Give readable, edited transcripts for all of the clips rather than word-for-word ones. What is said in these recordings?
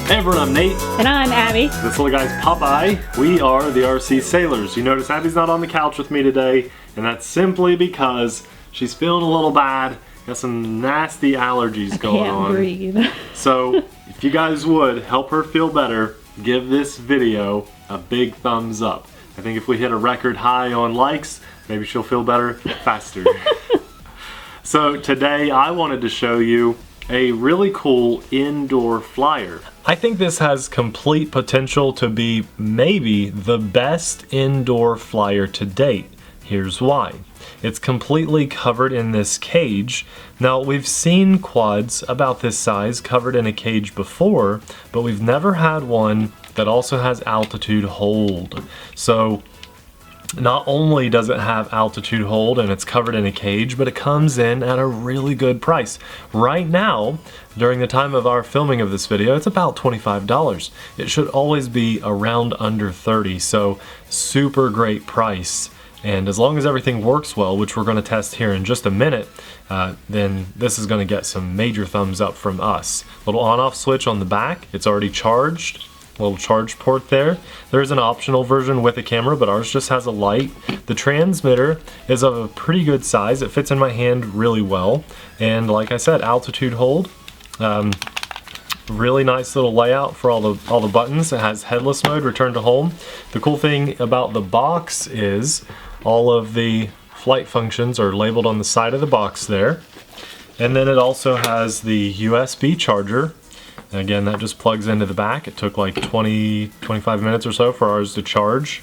Hey everyone, I'm Nate. And I'm Abby. This little guy's Popeye. We are the TheRcSaylors. You notice Abby's not on the couch with me today, and that's simply because she's feeling a little bad. Got some nasty allergies going on. Can't breathe. So, if you guys would help her feel better, give this video a big thumbs up. I think if we hit a record high on likes, maybe she'll feel better faster. So today I wanted to show you a really cool indoor flyer. I think this has complete potential to be maybe the best indoor flyer to date. Here's why. It's completely covered in this cage. Now, we've seen quads about this size covered in a cage before, but we've never had one that also has altitude hold. So not only does it have altitude hold and it's covered in a cage, but it comes in at a really good price. Right now, during the time of our filming of this video, it's about $25. It should always be around under $30, so super great price. And as long as everything works well, which we're going to test here in just a minute, then this is going to get some major thumbs up from us. Little on-off switch on the back, it's already charged. Little charge port there. There's an optional version with a camera, but ours just has a light. The transmitter is of a pretty good size. It fits in my hand really well. And like I said, altitude hold. Really nice little layout for all the buttons. It has headless mode, return to home. The cool thing about the box is all of the flight functions are labeled on the side of the box there. And then it also has the USB charger. And again, that just plugs into the back. It took like 20-25 minutes or so for ours to charge.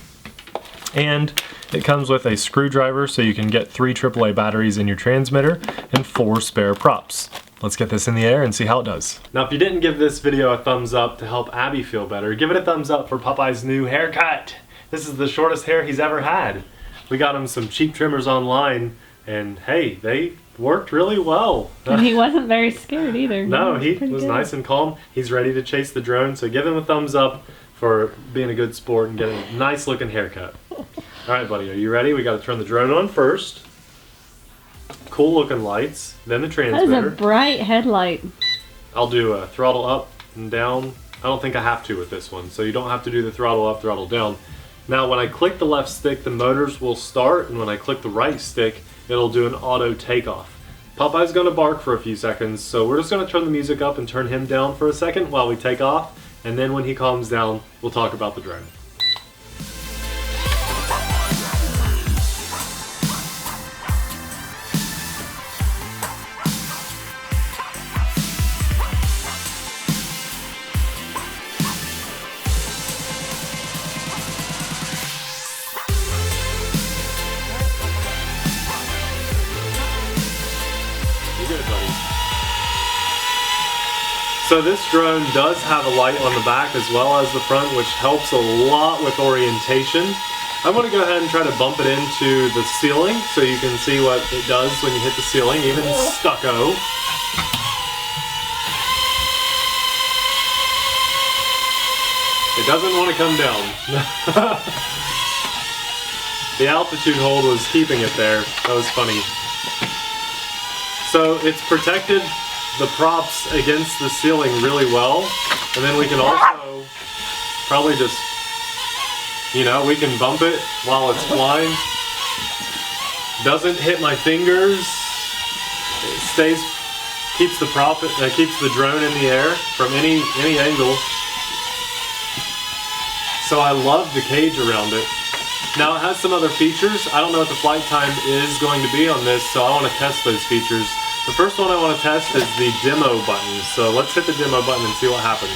And it comes with a screwdriver so you can get 3 AAA batteries in your transmitter and 4 spare props. Let's get this in the air and see how it does. Now, if you didn't give this video a thumbs up to help Abby feel better, give it a thumbs up for Popeye's new haircut. This is the shortest hair he's ever had. We got him some cheap trimmers online, and hey, they worked really well. And he wasn't very scared either. No, he was nice and calm. He's ready to chase the drone, so give him a thumbs up for being a good sport and getting a nice looking haircut. Alright buddy, are you ready? We got to turn the drone on first. Cool looking lights, then the transmitter. That is a bright headlight. I'll do a throttle up and down. I don't think I have to with this one, so you don't have to do the throttle up, throttle down. Now when I click the left stick, the motors will start, and when I click the right stick, it'll do an auto takeoff. Popeye's gonna bark for a few seconds, so we're just gonna turn the music up and turn him down for a second while we take off, and then when he calms down, we'll talk about the drone. Good, buddy. So this drone does have a light on the back as well as the front, which helps a lot with orientation. I'm going to go ahead and try to bump it into the ceiling so you can see what it does when you hit the ceiling, even stucco. It doesn't want to come down. The altitude hold was keeping it there. That was funny. So it's protected the props against the ceiling really well, and then we can also probably just, you know, we can bump it while it's flying. Doesn't hit my fingers. It stays, keeps the drone in the air from any angle. So I love the cage around it. Now it has some other features. I don't know what the flight time is going to be on this, so I want to test those features. The first one I want to test is the demo button. So let's hit the demo button and see what happens.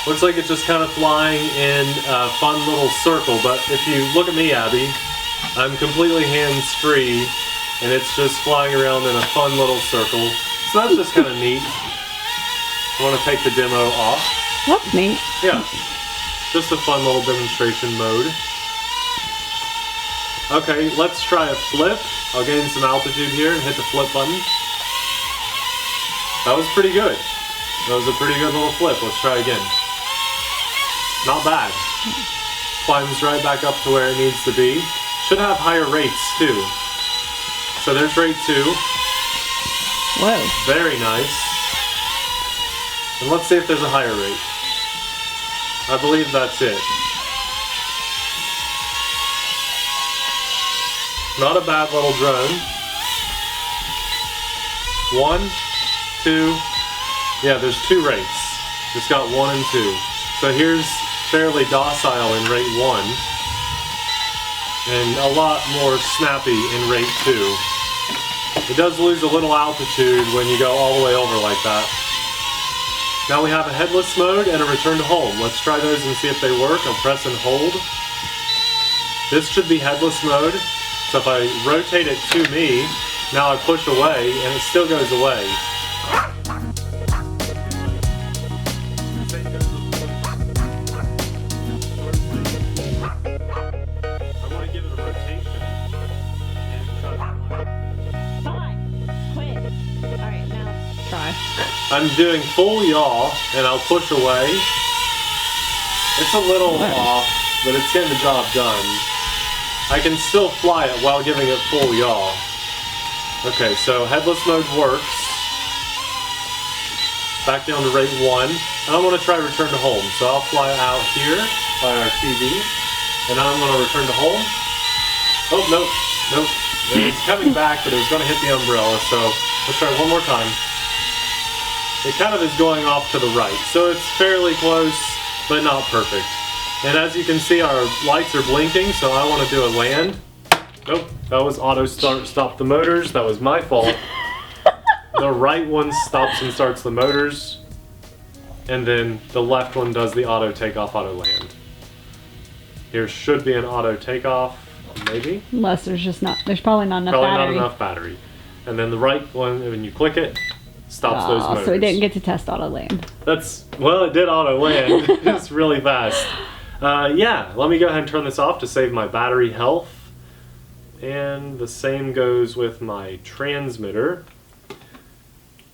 Looks like it's just kind of flying in a fun little circle, but if you look at me, Abby, I'm completely hands-free, and it's just flying around in a fun little circle. So that's just kind of neat. I want to take the demo off. That's neat. Yeah, just a fun little demonstration mode. Okay, let's try a flip. I'll gain some altitude here and hit the flip button. That was pretty good. That was a pretty good little flip. Let's try again. Not bad. Climbs right back up to where it needs to be. Should have higher rates too. So there's rate 2. Whoa. Very nice. And let's see if there's a higher rate. I believe that's it. Not a bad little drone. 1, 2, yeah, there's 2 rates. It's got 1 and 2. So here's fairly docile in rate 1, and a lot more snappy in rate 2. It does lose a little altitude when you go all the way over like that. Now we have a headless mode and a return to home. Let's try those and see if they work. I'll press and hold. This should be headless mode. So if I rotate it to me, now I push away and it still goes away. I want to give it a rotation and try to... Fine. Quit. Alright, now try. I'm doing full yaw and I'll push away. It's a little off, but it's getting the job done. I can still fly it while giving it full yaw. Okay, so headless mode works. Back down to rate 1. And I'm going to try return to home. So I'll fly out here by our TV. And I'm going to return to home. Oh, nope. Nope. It's coming back, but it was going to hit the umbrella. So let's try it one more time. It kind of is going off to the right. So it's fairly close, but not perfect. And as you can see, our lights are blinking, so I want to do a land. Nope, that was auto stop the motors. That was my fault. The right one stops and starts the motors, and then the left one does the auto takeoff, auto land. Here should be an auto takeoff, maybe? Unless there's probably not enough battery. Probably not enough battery. And then the right one, when you click it, stops those motors. So we didn't get to test auto land. Well, it did auto land. It's really fast. Yeah, let me go ahead and turn this off to save my battery health. And the same goes with my transmitter.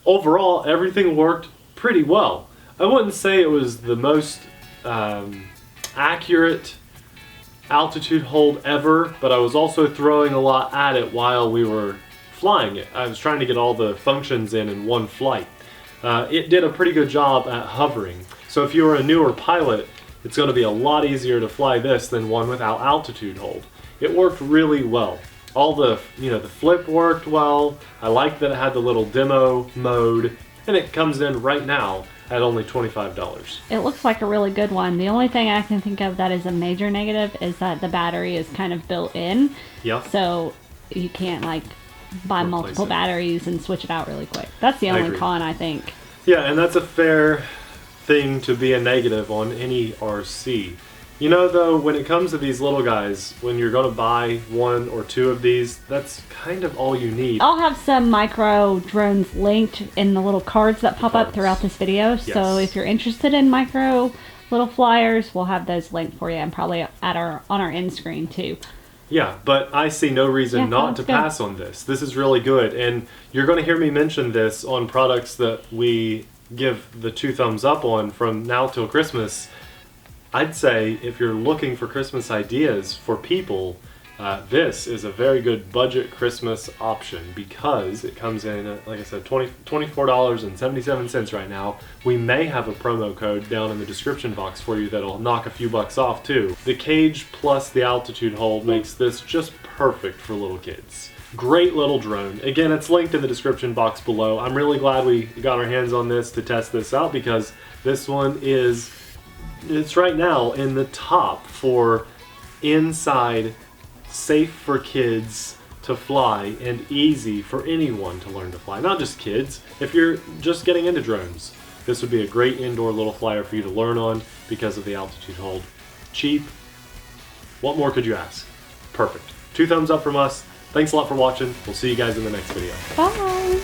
Overall, everything worked pretty well. I wouldn't say it was the most accurate altitude hold ever, but I was also throwing a lot at it while we were flying it. I was trying to get all the functions in one flight. It did a pretty good job at hovering. So if you're a newer pilot, it's going to be a lot easier to fly this than one without altitude hold. It worked really well. All the flip worked well. I like that it had the little demo mode, and it comes in right now at only $25. It looks like a really good one. The only thing I can think of that is a major negative is that the battery is kind of built in. Yep. So you can't like buy multiple batteries and switch it out really quick. That's the only con, I think. Yeah, and that's a fair thing to be a negative on any RC. You know, though, when it comes to these little guys, when you're going to buy 1 or 2 of these, that's kind of all you need. I'll have some micro drones linked in the little cards that pop up throughout this video. Yes. So if you're interested in micro little flyers, we'll have those linked for you, and probably on our end screen too. Yeah, but I see no reason not to pass on this. This is really good, and you're going to hear me mention this on products that we give the 2 thumbs up on from now till Christmas. I'd say if you're looking for Christmas ideas for people, this is a very good budget Christmas option because it comes in at, like I said, $24.77 right now. We may have a promo code down in the description box for you that'll knock a few bucks off too. The cage plus the altitude hold makes this just perfect for little kids. Great little drone. Again, it's linked in the description box below. I'm really glad we got our hands on this to test this out because this one it's right now in the top for inside, safe for kids to fly, and easy for anyone to learn to fly. Not just kids. If you're just getting into drones, this would be a great indoor little flyer for you to learn on because of the altitude hold. Cheap. What more could you ask? Perfect. 2 thumbs up from us. Thanks a lot for watching. We'll see you guys in the next video. Bye!